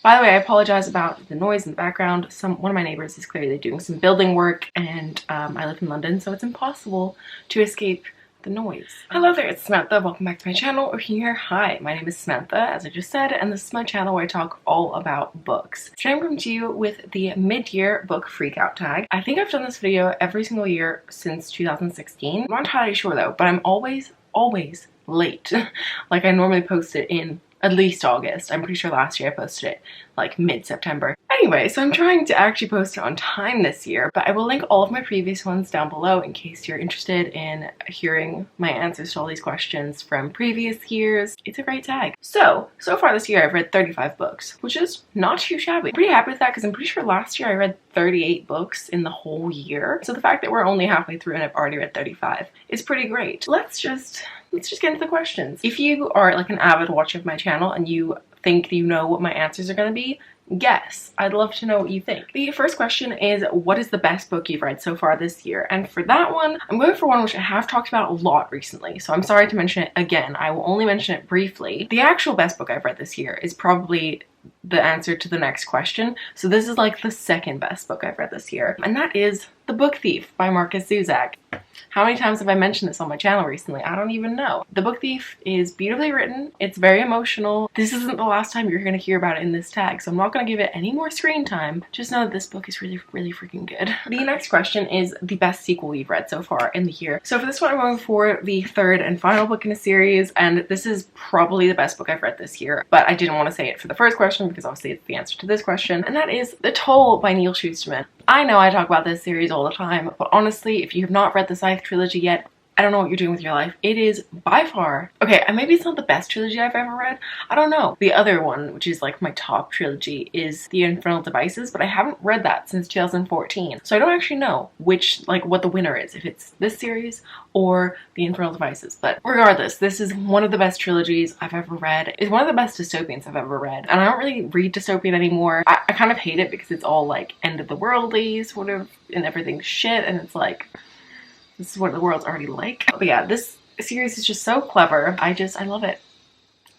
By the way, I apologize about the noise in the background. One of my neighbors is clearly doing some building work, and I live in London, so it's impossible to escape the noise. Hello there, it's Samantha. Welcome back to my channel. Or here, hi, my name is Samantha, as I just said, and this is my channel where I talk all about books. Today I'm coming to you with the mid-year book freakout tag. I think I've done this video every single year since 2016. I'm not entirely sure though, but I'm always late. Like I normally post it in at least August. I'm pretty sure last year I posted it like mid-September. Anyway, so I'm trying to actually post it on time this year, but I will link all of my previous ones down below in case you're interested in hearing my answers to all these questions from previous years. It's a great tag. So far this year I've read 35 books, which is not too shabby. I'm pretty happy with that because I'm pretty sure last year I read 38 books in the whole year. So the fact that we're only halfway through and I've already read 35 is pretty great. Let's just get into the questions. If you are like an avid watcher of my channel and you think you know what my answers are going to be, guess. I'd love to know what you think. The first question is, what is the best book you've read so far this year? And for that one, I'm going for one which I have talked about a lot recently, so I'm sorry to mention it again. I will only mention it briefly. The actual best book I've read this year is probably the answer to the next question. So this is like the second best book I've read this year, and that is The Book Thief by Marcus Zusak. How many times have I mentioned this on my channel recently? I don't even know. The Book Thief is beautifully written. It's very emotional. This isn't the last time you're going to hear about it in this tag, so I'm not going to give it any more screen time. Just know that this book is really freaking good. The next question is the best sequel you've read so far in the year. So for this one, I'm going for the third and final book in a series, and this is probably the best book I've read this year, but I didn't want to say it for the first question because obviously it's the answer to this question, and that is The Toll by Neil Shusterman. I know I talk about this series all the time, but honestly, if you have not read the Scythe trilogy yet, I don't know what you're doing with your life. It is by far, okay, maybe it's not the best trilogy I've ever read. I don't know. The other one, which is like my top trilogy, is The Infernal Devices, but I haven't read that since 2014. So I don't actually know what the winner is, if it's this series or The Infernal Devices. But regardless, this is one of the best trilogies I've ever read. It's one of the best dystopians I've ever read. And I don't really read dystopian anymore. I kind of hate it because it's all like end of the world-y sort of, and everything's shit, and it's like, this is what the world's already like. But yeah, this series is just so clever. I love it.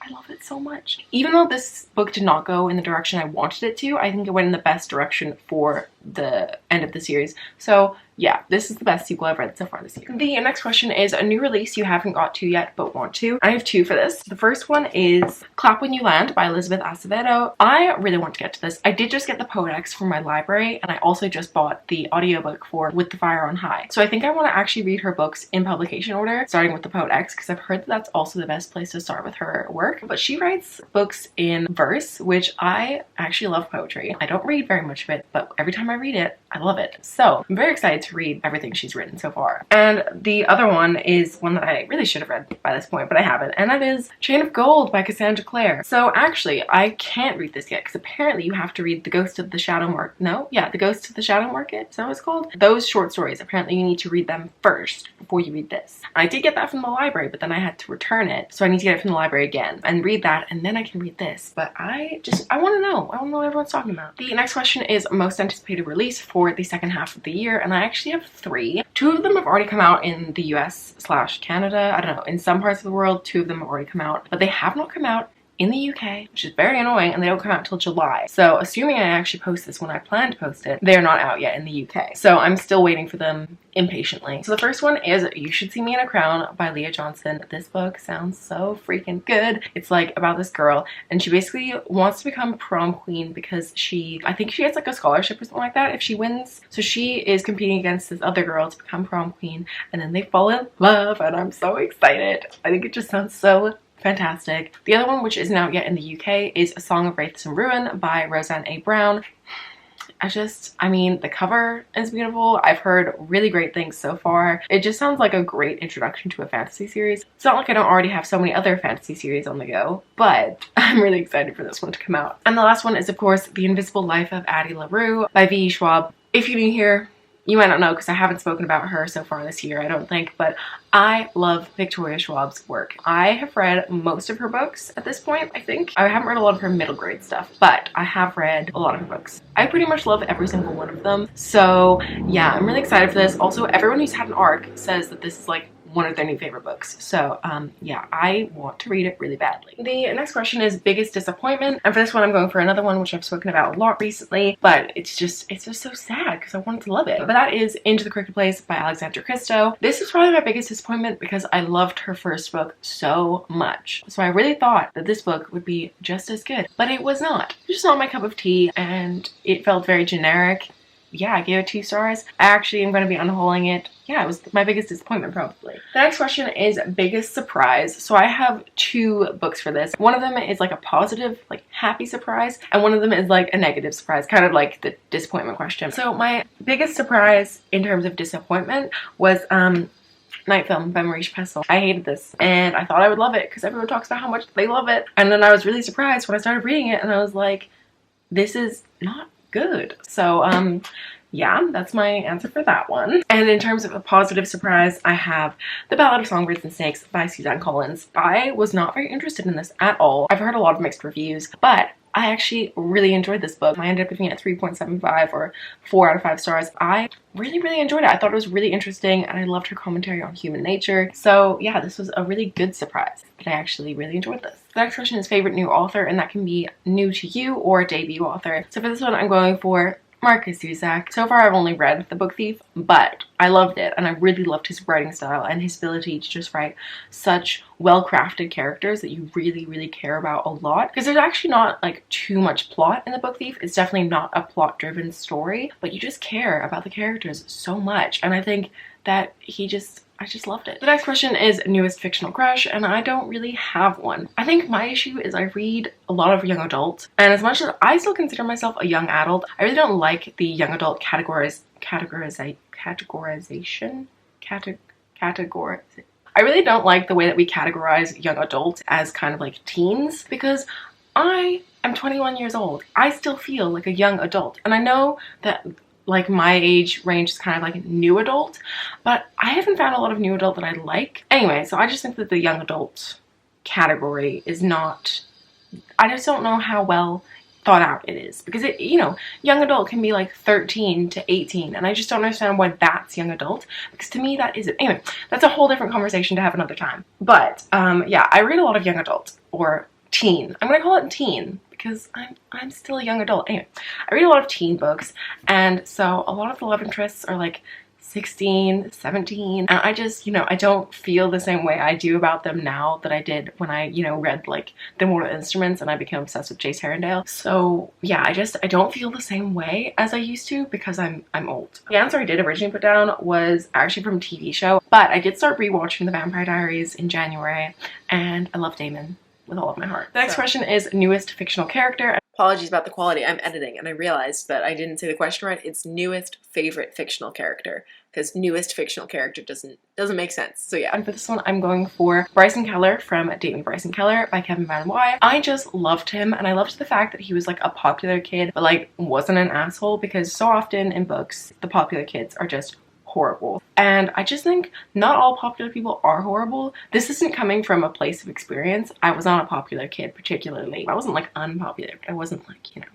I love it so much. Even though this book did not go in the direction I wanted it to, I think it went in the best direction for the end of the series. So yeah, this is the best sequel I've read so far this year. The next question is a new release you haven't got to yet but want to. I have two for this. The first one is Clap When You Land by Elizabeth Acevedo. I really want to get to this. I did just get the Podex from my library, and I also just bought the audiobook for With the Fire on High. So I think I want to actually read her books in publication order, starting with the Podex, because I've heard that that's also the best place to start with her work. But she writes books in verse, which I actually love poetry. I don't read very much of it, but every time I read it, I love it. So I'm very excited to read everything she's written so far. And the other one is one that I really should have read by this point, but I haven't, and that is Chain of Gold by Cassandra Clare. So actually, I can't read this yet because apparently you have to read The Ghost of the Shadow Market. No? Yeah, The Ghost of the Shadow Market? Is that what it's called? Those short stories, apparently you need to read them first before you read this. I did get that from the library, but then I had to return it, so I need to get it from the library again and read that, and then I can read this. But I want to know. I want to know what everyone's talking about. The next question is most anticipated release for the second half of the year, and I actually have three. Two of them have already come out in the US/Canada. I don't know, in some parts of the world, two of them have already come out, but they have not come out in the UK, which is very annoying, and they don't come out until July. So assuming I actually post this when I plan to post it, they're not out yet in the UK. So I'm still waiting for them impatiently. So the first one is You Should See Me in a Crown by Leah Johnson. This book sounds so freaking good. It's like about this girl, and she basically wants to become prom queen because I think she gets like a scholarship or something like that if she wins. So she is competing against this other girl to become prom queen, and then they fall in love, and I'm so excited. I think it just sounds so fantastic. The other one, which isn't out yet in the UK, is A Song of Wraiths and Ruin by Roseanne A. Brown. I mean, the cover is beautiful. I've heard really great things so far. It just sounds like a great introduction to a fantasy series. It's not like I don't already have so many other fantasy series on the go, but I'm really excited for this one to come out. And the last one is, of course, The Invisible Life of Addie LaRue by V.E. Schwab. If you're new here, you might not know because I haven't spoken about her so far this year, I don't think, but I love Victoria Schwab's work. I have read most of her books at this point, I think. I haven't read a lot of her middle grade stuff, but I have read a lot of her books. I pretty much love every single one of them. So yeah, I'm really excited for this. Also, everyone who's had an arc says that this is like one of their new favorite books. So yeah, I want to read it really badly. The next question is biggest disappointment, and for this one I'm going for another one which I've spoken about a lot recently, but it's just so sad because I wanted to love it. But that is Into the Crooked Place by Alexandra Christo. This was probably my biggest disappointment because I loved her first book so much. So I really thought that this book would be just as good, but it was not. It was just not my cup of tea, and it felt very generic. Yeah, I gave it 2 stars. I actually am going to be unhauling it. Yeah, it was my biggest disappointment probably. The next question is biggest surprise. So I have 2 books for this. One of them is like a positive, like happy surprise, and one of them is like a negative surprise, kind of like the disappointment question. So my biggest surprise in terms of disappointment was Night Film by Maurice Pessel. I hated this and I thought I would love it because everyone talks about how much they love it. And then I was really surprised when I started reading it and I was like, this is not good. So yeah, that's my answer for that one. And in terms of a positive surprise, I have The Ballad of Songbirds and Snakes by Suzanne Collins. I was not very interested in this at all. I've heard a lot of mixed reviews, but I actually really enjoyed this book. I ended up giving it 3.75 or 4 out of 5 stars. I really enjoyed it. I thought it was really interesting and I loved her commentary on human nature. So yeah, this was a really good surprise. But I actually really enjoyed this. The next question is favorite new author, and that can be new to you or debut author. So for this one, I'm going for Marcus Zusak. So far I've only read The Book Thief, but I loved it and I really loved his writing style and his ability to just write such well-crafted characters that you really care about a lot, because there's actually not like too much plot in The Book Thief. It's definitely not a plot-driven story, but you just care about the characters so much, and I think that I just loved it. The next question is newest fictional crush, and I don't really have one. I think my issue is I read a lot of young adult, and as much as I still consider myself a young adult, I really don't like the young adult categorization. I really don't like the way that we categorize young adults as kind of like teens, because I am 21 years old. I still feel like a young adult, and I know that like my age range is kind of like new adult, but I haven't found a lot of new adult that I like. Anyway, so I just think that the young adult category is not, I just don't know how well thought out it is, because it, you know, young adult can be like 13 to 18, and I just don't understand why that's young adult, because to me that isn't. Anyway, that's a whole different conversation to have another time. But yeah, I read a lot of young adult or teen. I'm gonna call it teen because I'm still a young adult. Anyway, I read a lot of teen books, and so a lot of the love interests are like 16, 17, and I just, you know, I don't feel the same way I do about them now that I did when I, you know, read like The Mortal Instruments and I became obsessed with Jace Herondale. So yeah, I don't feel the same way as I used to because I'm old. The answer I did originally put down was actually from a TV show, but I did start rewatching The Vampire Diaries in January, and I love Damon with all of my heart. The next question is newest fictional character. Apologies about the quality, I'm editing and I realized that I didn't say the question right. It's newest favorite fictional character, because newest fictional character doesn't make sense. So yeah, and for this one I'm going for Bryson Keller from Date Me Bryson Keller by Kevin Van Wy. I just loved him, and I loved the fact that he was like a popular kid but like wasn't an asshole, because so often in books the popular kids are just horrible. And I just think not all popular people are horrible. This isn't coming from a place of experience. I was not a popular kid particularly. I wasn't like unpopular, but I wasn't like, you know,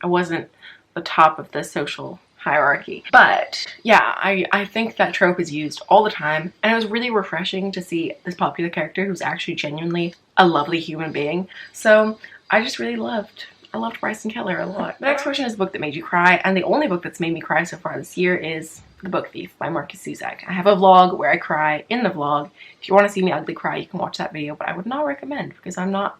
I wasn't the top of the social hierarchy. But yeah, I think that trope is used all the time, and it was really refreshing to see this popular character who's actually genuinely a lovely human being. So I just really loved Bryson Keller a lot. The next question is a book that made you cry, and the only book that's made me cry so far this year is The Book Thief by Marcus Zusak. I have a vlog where I cry in the vlog. If you want to see me ugly cry, you can watch that video, but I would not recommend, because it's not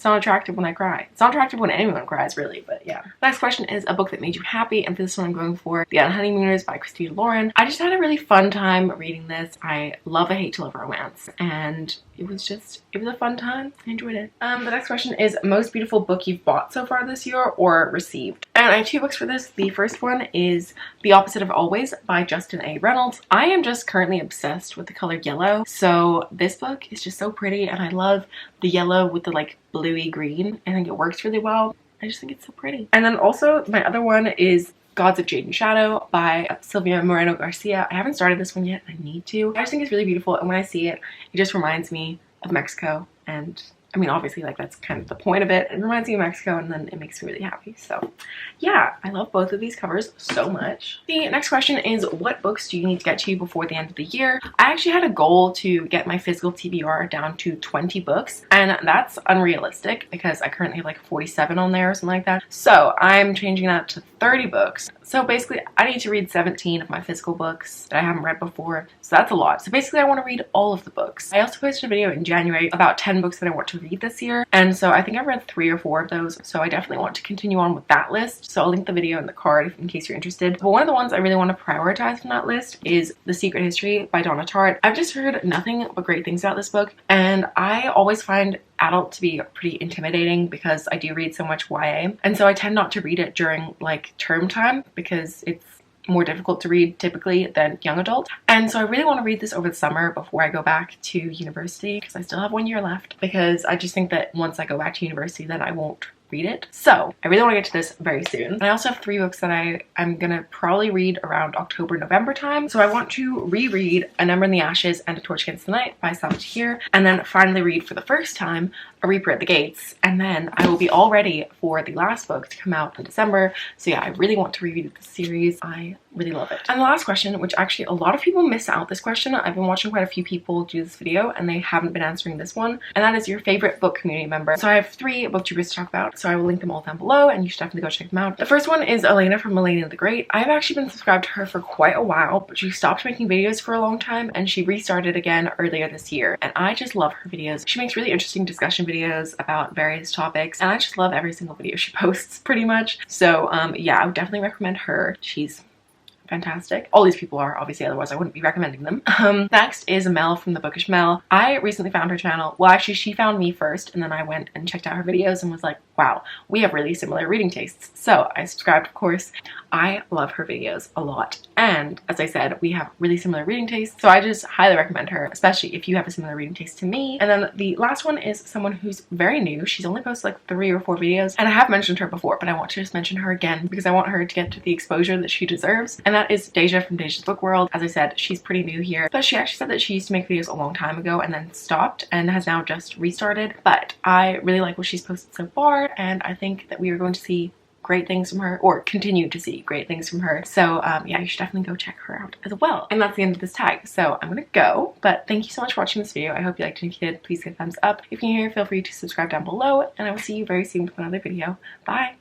attractive when I cry. It's not attractive when anyone cries, really, but yeah. The next question is a book that made you happy, and for this one I'm going for The Honeymooners by Christina Lauren. I just had a really fun time reading this. I love a hate to love romance, and it was a fun time. I enjoyed it. The next question is most beautiful book you've bought so far this year or received. And I have 2 books for this. The first one is The Opposite of Always by Justin A. Reynolds. I am just currently obsessed with the color yellow, so this book is just so pretty, and I love the yellow with the like bluey green. I think it works really well. I just think it's so pretty. And then also my other one is Gods of Jade and Shadow by Silvia Moreno Garcia. I haven't started this one yet. I need to. I just think it's really beautiful, and when I see it, it just reminds me of Mexico, and I mean, obviously, like, that's kind of the point of it. It reminds me of Mexico, and then it makes me really happy. So yeah, I love both of these covers so much. The next question is, what books do you need to get to before the end of the year? I actually had a goal to get my physical TBR down to 20 books, and that's unrealistic because I currently have like 47 on there or something like that. So I'm changing that to 30 books. So basically, I need to read 17 of my physical books that I haven't read before. So that's a lot. So basically, I want to read all of the books. I also posted a video in January about 10 books that I want to read this year. And so I think I've read 3 or 4 of those. So I definitely want to continue on with that list. So I'll link the video in the card in case you're interested. But one of the ones I really want to prioritize from that list is The Secret History by Donna Tartt. I've just heard nothing but great things about this book. And I always find adult to be pretty intimidating because I do read so much YA. And so I tend not to read it during like term time because it's more difficult to read typically than young adult. And so I really want to read this over the summer before I go back to university because I still have 1 year left, because I just think that once I go back to university then I won't read it. So I really want to get to this very soon. And I also have 3 books that I'm gonna probably read around October, November time. So I want to reread A Number in the Ashes and A Torch Against the Night by Salma Tahir, and then finally read for the first time A Reaper at the Gates, and then I will be all ready for the last book to come out in December. So yeah, I really want to reread this series. I really love it. And the last question, which actually a lot of people miss out this question. I've been watching quite a few people do this video and they haven't been answering this one, and that is your favorite book community member. So I have 3 booktubers to talk about, so I will link them all down below and you should definitely go check them out. The first one is Elena from Elena the Great. I've actually been subscribed to her for quite a while, but she stopped making videos for a long time and she restarted again earlier this year, and I just love her videos. She makes really interesting discussion videos about various topics, and I just love every single video she posts pretty much. So yeah, I would definitely recommend her. She's fantastic. All these people are, obviously, otherwise I wouldn't be recommending them. Next is Mel from The Bookish Mel. I recently found her channel. Well, actually, she found me first, and then I went and checked out her videos and was like, wow, we have really similar reading tastes. So I subscribed, of course. I love her videos a lot. And as I said, we have really similar reading tastes. So I just highly recommend her, especially if you have a similar reading taste to me. And then the last one is someone who's very new. She's only posted like 3 or 4 videos. And I have mentioned her before, but I want to just mention her again because I want her to get to the exposure that she deserves. And that is Deja from Deja's Book World. As I said, she's pretty new here, but she actually said that she used to make videos a long time ago and then stopped and has now just restarted. But I really like what she's posted so far, and I think that we are going to see great things from her, or continue to see great things from her. So yeah, you should definitely go check her out as well. And that's the end of this tag, so I'm gonna go. But thank you so much for watching this video. I hope you liked it. If you did, please give a thumbs up. If you're new here, feel free to subscribe down below, and I will see you very soon with another video. Bye.